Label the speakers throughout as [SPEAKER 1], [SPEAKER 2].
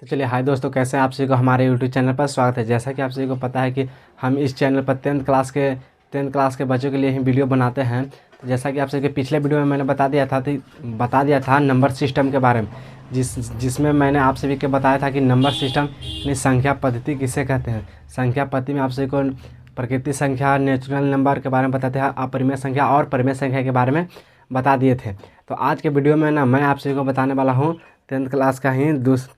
[SPEAKER 1] तो चलिए हाय दोस्तों, कैसे हैं आप सभी को हमारे यूट्यूब चैनल पर स्वागत है। जैसा कि आप सभी को पता है कि हम इस चैनल पर टेंथ क्लास के बच्चों के लिए ही वीडियो बनाते हैं। तो जैसा कि आप सभी के पिछले वीडियो में मैंने बता दिया था नंबर सिस्टम के बारे में, जिसमें मैंने आप सभी को बताया था कि नंबर सिस्टम यानी संख्या पद्धति किसे कहते हैं। संख्या पद्धति में आप सभी को प्रकृति संख्या, नेचुरल नंबर के बारे में बताते हैं, अपरिमेय संख्या और परिमेय संख्या के बारे में बता दिए थे। तो आज के वीडियो में मैं आप सभी को बताने वाला हूँ टेंथ क्लास का ही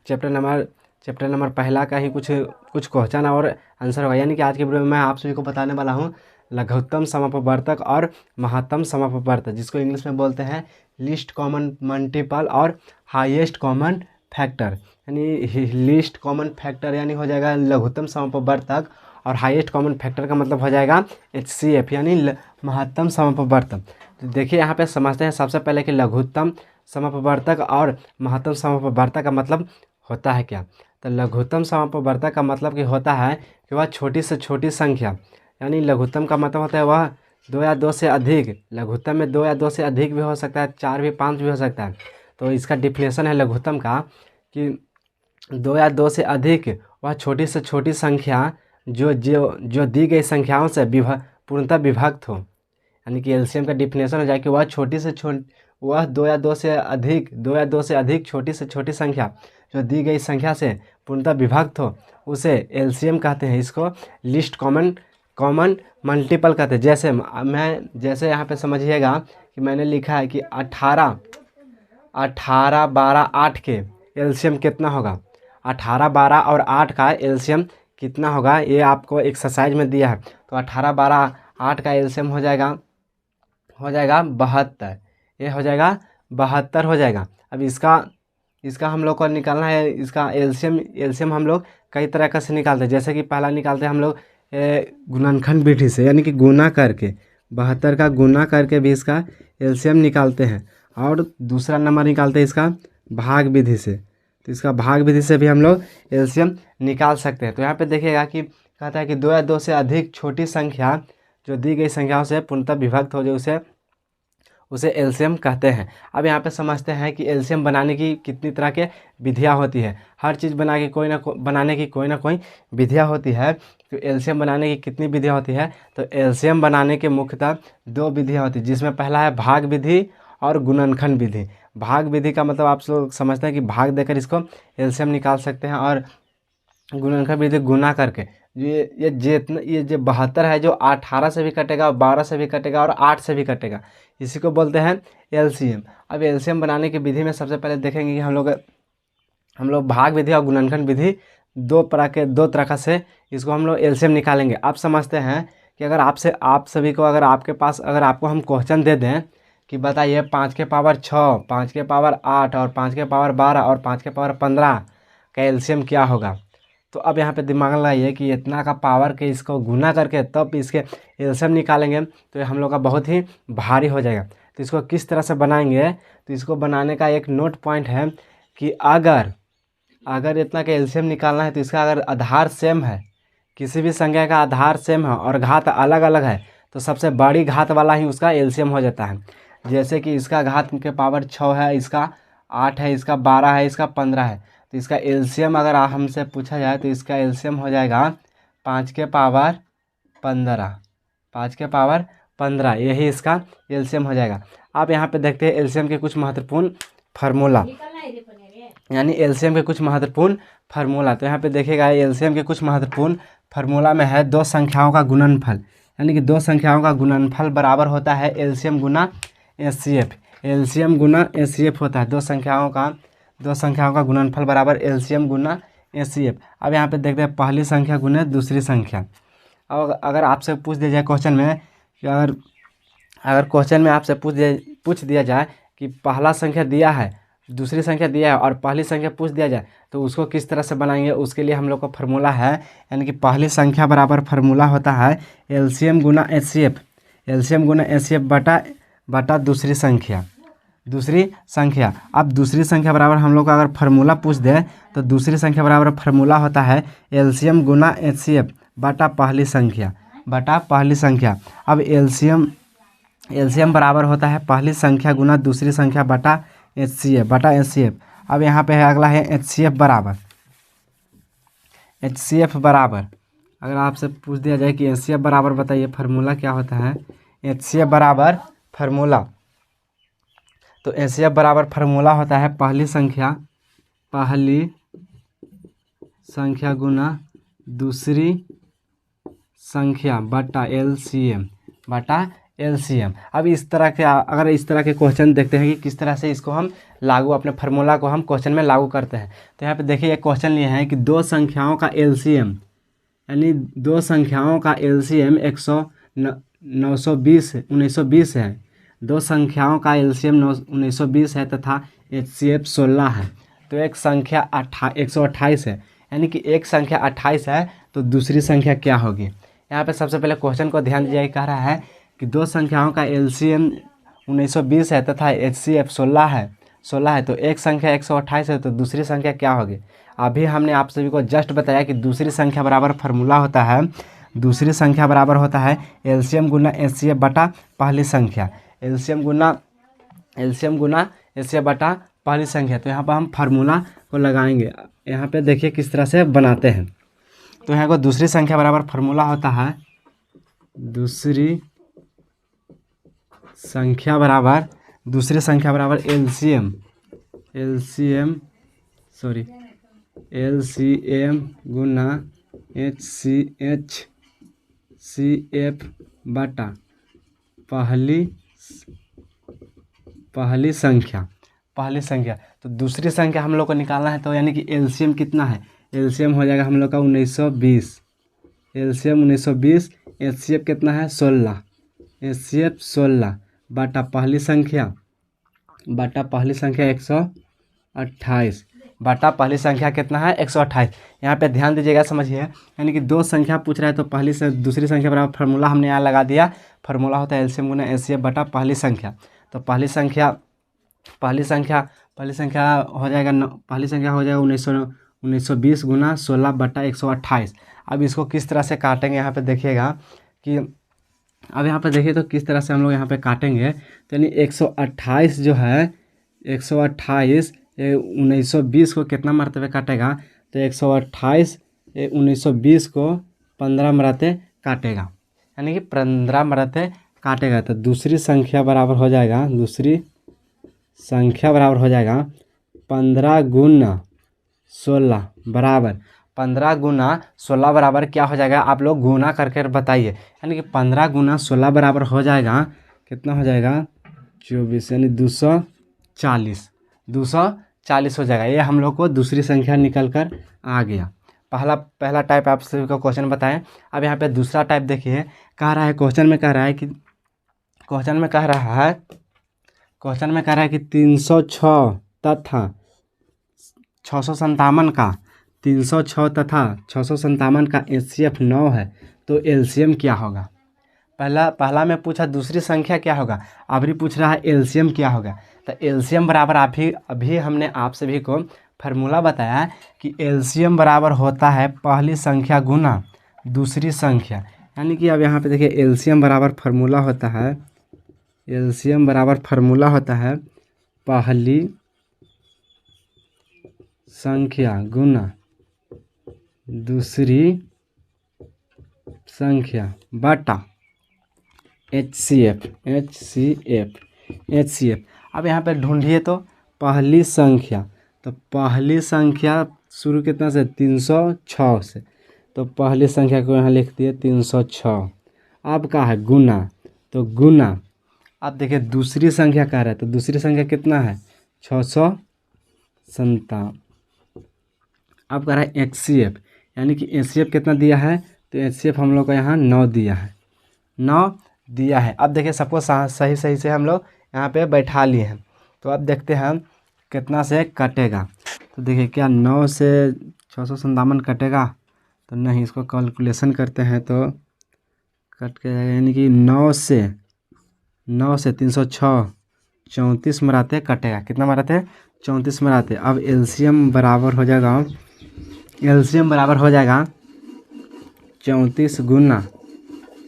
[SPEAKER 1] चैप्टर नंबर पहला का ही कुछ क्वेश्चन और आंसर होगा। यानी कि आज के वीडियो में मैं आप सभी को बताने वाला हूँ लघुत्तम समपवर्तक और महत्तम समपवर्तक, जिसको इंग्लिश में बोलते हैं लीस्ट कॉमन मल्टीपल और हाईएस्ट कॉमन फैक्टर। यानी लीस्ट कॉमन फैक्टर यानी हो जाएगा लघुत्तम समपवर्तक, और हाईएस्ट कॉमन फैक्टर का मतलब हो जाएगा HCF यानी महत्तम समपवर्तक। तो देखिए यहाँ पे समझते हैं सबसे पहले कि लघुत्तम समपवर्तक और महत्तम समपवर्तक का मतलब होता है क्या। तो लघुत्तम समपवर्तक का मतलब कि होता है कि वह छोटी से छोटी संख्या, यानी लघुत्तम का मतलब होता है वह 2 या 2 से अधिक। लघुत्तम में 2 या 2 से अधिक भी हो सकता है, 4 भी, 5 भी हो सकता है। तो इसका डिफिनेशन है लघुत्तम का कि 2 या 2 से अधिक वह छोटी से छोटी संख्या जो दी गई संख्याओं से पूर्णतः विभक्त हो। यानी कि एलसीएम का डिफिनेशन हो जाए कि वह 2 या 2 से अधिक छोटी से छोटी संख्या जो दी गई संख्या से पूर्णतः विभक्त हो, उसे एलसीएम कहते हैं। इसको लीस्ट कॉमन मल्टीपल कहते हैं। जैसे यहाँ पे समझिएगा कि मैंने लिखा है कि 18, 12, 8 के एलसीएम कितना होगा। 18, 12 और 8 का एलसीएम कितना होगा, ये आपको एक्सरसाइज में दिया है। तो 18, 12, 8 का एलसीएम हो जाएगा 72। ये हो जाएगा 72 हो जाएगा। अब इसका हम लोग को निकालना है। इसका एलसीएम हम लोग कई तरह का से निकालते हैं। जैसे कि पहला निकालते हैं हम लोग गुणनखंड विधि से, यानी कि गुना करके 72 का गुना करके भी इसका एलसीएम निकालते हैं। और दूसरा नंबर निकालते हैं इसका भाग विधि से। तो इसका भाग विधि से भी हम लोग एलसीएम निकाल सकते हैं। तो यहाँ पे देखिएगा कि कहता है कि 2 या 2 से अधिक छोटी संख्या जो दी गई संख्याओं से पूर्णतः विभक्त हो जाए उसे एलसीएम कहते हैं। अब यहाँ पे समझते हैं कि एलसीएम बनाने की कितनी तरह के विधियाँ होती है। हर चीज़ बनाने की कोई ना कोई विधियाँ होती है। तो एलसीएम बनाने की कितनी विधियाँ होती है, तो एलसीएम बनाने के मुख्यतः 2 विधियाँ होती है, जिसमें पहला है भाग विधि और गुणनखंड विधि। भाग विधि का मतलब आप लोग समझते हैं कि भाग देकर इसको एलसीएम निकाल सकते हैं, और गुणनखंड विधि गुना करके ये जो 72 है, जो 18 से भी कटेगा, 12 से भी कटेगा और 8 से भी कटेगा, इसी को बोलते हैं एलसीएम। अब एलसीएम बनाने की विधि में सबसे पहले देखेंगे कि हम लोग भाग विधि और गुणनखंड विधि दो तरह का से इसको हम लोग एलसीएम निकालेंगे। आप समझते हैं कि अगर आप सभी को अगर आपको हम क्वेश्चन दे दें कि बताइए 5 के पावर 6, 5 के पावर 8 और 5 के पावर 12 और 5 के पावर 15 का एलसीएम क्या होगा, तो अब यहाँ पे दिमाग लगाइए कि इतना का पावर के इसको गुना करके तब इसके एलसीएम निकालेंगे तो ये हम लोग का बहुत ही भारी हो जाएगा। तो इसको किस तरह से बनाएंगे, तो इसको बनाने का एक नोट पॉइंट है कि अगर इतना का एलसीएम निकालना है तो इसका अगर आधार सेम है, किसी भी संख्या का आधार सेम है और घात अलग अलग है, तो सबसे बड़ी घात वाला ही उसका एलसीएम हो जाता है। जैसे कि इसका घात के पावर 6 है, इसका 8 है, इसका 12 है, इसका 15 है, तो इसका एलसीएम अगर हमसे पूछा जाए तो इसका एलसीएम हो जाएगा 5 के पावर 15, 5 के पावर 15, यही इसका एलसीएम हो जाएगा। आप यहाँ पे देखते हैं एलसीएम के कुछ महत्वपूर्ण फार्मूला, यानी एलसीएम के कुछ महत्वपूर्ण फार्मूला। तो यहाँ पे देखिएगा एलसीएम के कुछ महत्वपूर्ण फार्मूला में है 2 संख्याओं का गुणनफल, यानी कि 2 संख्याओं का गुणनफल बराबर होता है एलसीएम गुना HCF। एलसीएम गुना HCF होता है 2 संख्याओं का गुणनफल बराबर एलसीएम गुना HCF। अब यहाँ पे देखते हैं पहली संख्या गुने दूसरी संख्या। अब अगर आपसे पूछ दिया जाए क्वेश्चन में कि अगर क्वेश्चन में आपसे पूछ दिया जाए कि पहला संख्या दिया है, दूसरी संख्या दिया है और पहली संख्या पूछ दिया जाए तो उसको किस तरह से बनाएंगे, उसके लिए हम लोग का फार्मूला है, यानी कि पहली संख्या बराबर फार्मूला होता है एलसीएम गुना HCF। एलसीएम गुना HCF बटा दूसरी संख्या। अब दूसरी संख्या बराबर हम लोग का अगर फार्मूला पूछ दे तो दूसरी संख्या बराबर फार्मूला होता है एलसीएम गुना HCF बटा पहली संख्या। अब एलसीएम बराबर होता है पहली संख्या गुना दूसरी संख्या बटा HCF। अब यहाँ पे है अगला है HCF बराबर HCF बराबर, अगर आपसे पूछ दिया जाए कि HCF बराबर बताइए फार्मूला क्या होता है, HCF बराबर फार्मूला, तो HCF बराबर फार्मूला होता है पहली संख्या गुना दूसरी संख्या बटा LCM। अब इस तरह के अगर इस तरह के क्वेश्चन देखते हैं कि किस तरह से इसको हम लागू, अपने फार्मूला को हम क्वेश्चन में लागू करते हैं। तो यहाँ पे देखिए एक क्वेश्चन लिए हैं कि दो संख्याओं का LCM, यानी दो संख्याओं का LCM 1920 है। दो संख्याओं का LCM 1920 है तथा HCF 16 है। तो एक संख्या 128 है, यानी कि एक संख्या 28 है तो दूसरी संख्या क्या होगी। यहाँ पे सबसे पहले क्वेश्चन को ध्यान दीजिए, कह रहा है कि दो संख्याओं का LCM 1920 है तथा HCF 16 है, तो एक संख्या 128 है तो दूसरी संख्या क्या होगी। अभी हमने आप सभी को जस्ट बताया कि दूसरी संख्या बराबर फार्मूला होता है, दूसरी संख्या बराबर होता है LCM गुना HCF बटा पहली संख्या, LCM गुना HCF बटा पहली संख्या। तो यहाँ पर हम फार्मूला को लगाएंगे। यहाँ पे देखिए किस तरह से बनाते हैं। तो यहाँ को दूसरी संख्या बराबर फार्मूला होता है, दूसरी संख्या बराबर LCM गुना HCF बटा पहली संख्या। तो दूसरी संख्या हम लोग को निकालना है, तो यानी कि LCM कितना है, LCM हो जाएगा हम लोग का 1920, LCM 1920, HCF कितना है 16, HCF 16 बटा पहली संख्या 128 बटा पहली संख्या कितना है 128। यहाँ पे ध्यान दीजिएगा, समझिए, यानी कि दो संख्या पूछ रहा है तो पहली से दूसरी संख्या बराबर फार्मूला हमने यहाँ लगा दिया। फार्मूला होता है LCM गुना HCF बटा पहली संख्या। तो पहली संख्या हो जाएगा 1920 गुना 16 बटा 128। अब इसको किस तरह से काटेंगे, यहाँ पे देखिएगा कि अब यहाँ पे देखिए तो किस तरह से हम लोग यहाँ पे काटेंगे। तो यानी 128 जो है 128 1920 को कितना मरतबे काटेगा, तो 128 1920 को 15 मरते काटेगा, यानी कि 15 मरते काटेगा। तो दूसरी संख्या बराबर हो जाएगा 15 गुना 16 बराबर 15 गुना 16 बराबर क्या हो जाएगा, आप लोग गुना करके बताइए। यानी कि 15 गुना 16 बराबर हो जाएगा, कितना हो जाएगा 24, यानी 240 हो जाएगा। ये हम लोग को दूसरी संख्या निकल कर आ गया। पहला टाइप आप सभी को क्वेश्चन बताएं। अब यहाँ पे दूसरा टाइप देखिए, क्वेश्चन में कह रहा है कि 306 तथा 657 का 306 तथा 657 का HCF 9 है, तो LCM क्या होगा। पहला में पूछा दूसरी संख्या क्या होगा, अभी पूछ रहा है LCM क्या होगा। तो LCM बराबर अभी हमने आप सभी को फार्मूला बताया कि LCM बराबर होता है पहली संख्या गुना दूसरी संख्या। यानी कि अब यहाँ पे देखिए LCM बराबर फार्मूला होता है पहली संख्या गुना दूसरी संख्या बटा HCF। अब यहाँ पे ढूंढिए तो पहली संख्या शुरू कितना से 306 से, तो पहली संख्या को यहाँ लिख दिए 306। अब का है गुना, तो गुना। अब देखिए दूसरी संख्या कह रहा है, तो दूसरी संख्या कितना है 657। अब कह रहा है HCF, यानी कि HCF कितना दिया है, तो HCF हम लोग को यहाँ 9 दिया है। अब देखिए सबको सही से हम लोग यहाँ पे बैठा लिए हैं। तो अब देखते हैं कितना से कटेगा। तो देखिए क्या 9 से 657 कटेगा, तो नहीं, इसको कैलकुलेशन करते हैं तो कट के जाएगा, यानी कि 9 से 306 34 मराते कटेगा। कितना मराते 34 मराते। अब LCM बराबर हो जाएगा 34 गुना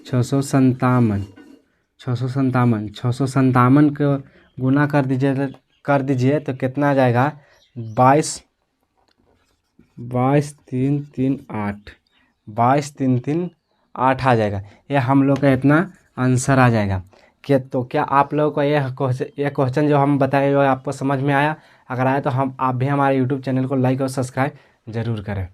[SPEAKER 1] 657 को गुना कर दीजिए तो कितना आ जाएगा 22 22,338 22,338 आ जाएगा। ये हम लोग का इतना आंसर आ जाएगा। कि तो क्या आप लोगों को ये क्वेश्चन जो हम बताए वो आपको समझ में आया? अगर आया तो आप भी हमारे यूट्यूब चैनल को लाइक और सब्सक्राइब ज़रूर करें।